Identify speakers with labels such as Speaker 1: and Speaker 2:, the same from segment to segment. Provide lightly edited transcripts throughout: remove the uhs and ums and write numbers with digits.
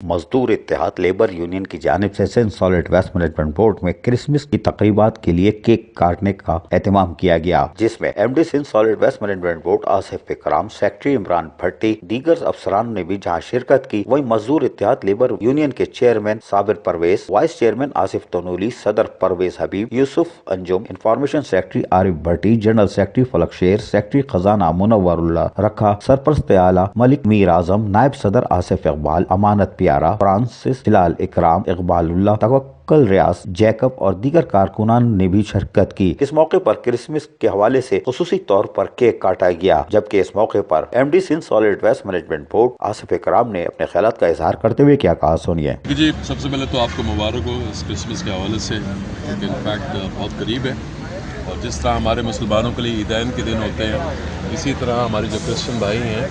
Speaker 1: मजदूर इत्तेहाद labour union की जानिब से Sindh solid waste management board में क्रिसमस की तकरीबात के लिए केक काटने का एहतमाम किया गया, जिसमें MD Sindh solid waste management board Asif Ikram, secretary Imran भट्टी, दीगर अफसरान ने भी जहाँ शिरकत की, वहीं मजदूर इत्तेहाद लेबर यूनियन के chairman Sabir Parvez, vice chairman Asif Tanoli, सदर Parvez Habib, Yusuf Anjum, information secretary Arif Bhatti, general secretary Falak Sher, secretary खजाना मुनव्वरुल्लाह रखा, सरपरस्त आला मलिक मीर आजम, नायब सदर आसिफ इकबाल, अमानत प्यारा, फ्रांसिस हिलाल इकराम, इकबालुल्लाह, तवक्कल रियाज, जैकब और दीगर कारकुनान ने भी शिरकत की। इस मौके पर क्रिसमस के हवाले से खुसूसी तौर पर केक काटा गया, जबकि इस मौके पर MD Sindh solid waste management board Asif Ikram ने अपने ख्यालात का इजहार करते हुए क्या कहा, सुनिए।
Speaker 2: जी, सबसे पहले तो आपको मुबारक हो इस क्रिसमस के हवाले से, क्योंकि इनफैक्ट बहुत करीब है और जिस तरह हमारे मुसलमानों के लिए ईदैन के दिन होते हैं, इसी तरह हमारे जो क्रिश्चियन भाई हैं,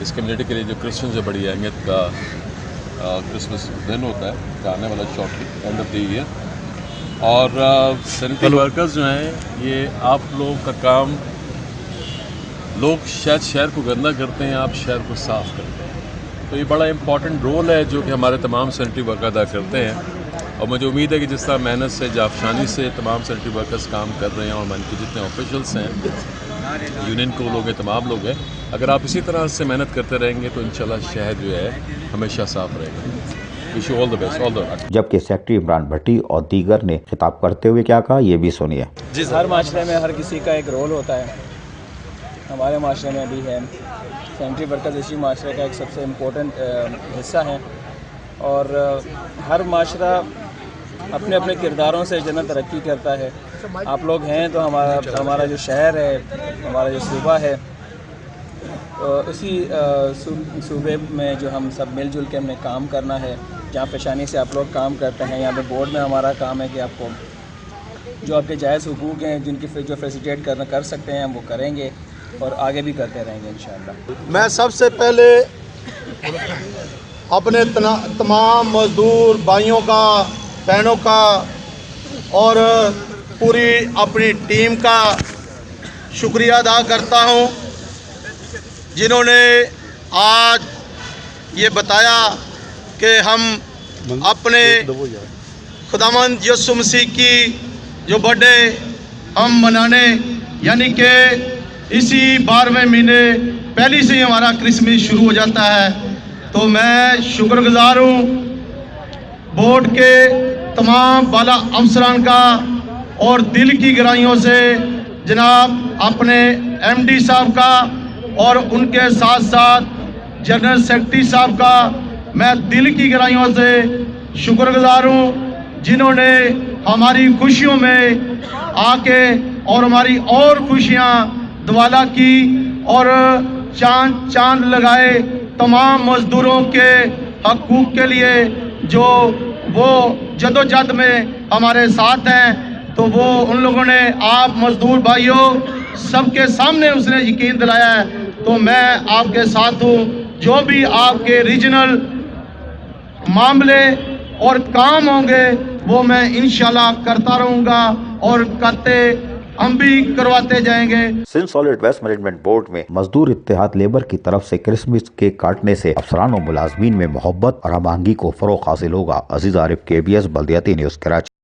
Speaker 2: इस कम्युनिटी के लिए जो क्रिश्चियन से बड़ी अहमियत का क्रिसमस दिन होता है, आने वाला shortly end of the year. और सैनिटरी वर्कर्स जो हैं, ये आप लोगों का काम, लोग शायद शहर को गंदा करते हैं, आप शहर को साफ़ करते हैं, तो ये बड़ा इम्पॉर्टेंट रोल है जो कि हमारे तमाम सैनिटरी वर्कर अदा करते हैं। और मुझे उम्मीद है कि जिस तरह मेहनत से, जाफशानी से तमाम सैनिटरी वर्कर्स काम कर रहे हैं और उनके जितने ऑफिशियल्स हैं, यूनियन को लोग हैं, तमाम लोग हैं, अगर आप इसी तरह से मेहनत करते रहेंगे तो इंशाल्लाह शहर जो है हमेशा साफ रहेगा। Wish you all the best, all the best.
Speaker 1: जबकि सेक्रेटरी इमरान भट्टी और दीगर ने खिताब करते हुए क्या कहा, ये भी सुनिए।
Speaker 3: जिस हर माशरे में हर किसी का एक रोल होता है, हमारे माशरे में भी है। सैनिटरी वर्कर्स इसी माशरे का एक सबसे इम्पोर्टेंट हिस्सा है और हर माशरा अपने अपने किरदारों से जना तरक्की करता है। आप लोग हैं तो हमारा जो शहर है, हमारा जो सूबा है, इसी सूबे में जो हम सब मिलजुल के हमने काम करना है, जहाँ पेशानी से आप लोग काम करते हैं। यहाँ पे बोर्ड में हमारा काम है कि आपको जो आपके जायज़ हुकूक हैं, जिनकी जो फैसिलिटेट कर सकते हैं, हम वो करेंगे और आगे भी करते रहेंगे इंशाअल्लाह।
Speaker 4: मैं सबसे पहले अपने तमाम मज़दूर भाइयों का, बहनों का और पूरी अपनी टीम का शुक्रिया अदा करता हूं, जिन्होंने आज ये बताया कि हम अपने खुदावंद यीशु मसीह की जो बर्थडे हम मनाने, यानी कि इसी 12वें महीने पहले से ही हमारा क्रिसमस शुरू हो जाता है। तो मैं शुक्रगुजार हूँ बोर्ड के तमाम बाला अफसरान का और दिल की गहराइयों से जनाब अपने एमडी साहब का और उनके साथ साथ जनरल सेक्रेटरी साहब का मैं दिल की गहराइयों से शुक्रगुजार हूँ, जिन्होंने हमारी खुशियों में आके और हमारी और खुशियाँ दुआला की और चांद लगाए। तमाम मजदूरों के हकूक़ के लिए जो वो जदोजहद में हमारे साथ हैं, तो वो उन लोगों ने, आप मजदूर भाइयों सबके सामने उसने यकीन दिलाया है। तो मैं आपके साथ हूँ, जो भी आपके रीजनल मामले और काम होंगे वो मैं इंशाल्लाह करता रहूँगा और करते हम भी करवाते जाएंगे।
Speaker 1: Sindh solid waste management board में मजदूर इत्तेहाद लेबर की तरफ से क्रिसमस केक काटने से अफसरान और मुलाजमीन में मोहब्बत और हम आहंगी को फरोग हासिल होगा। अजीज आरिफ, KBS बल्दियाती न्यूज़, कराची।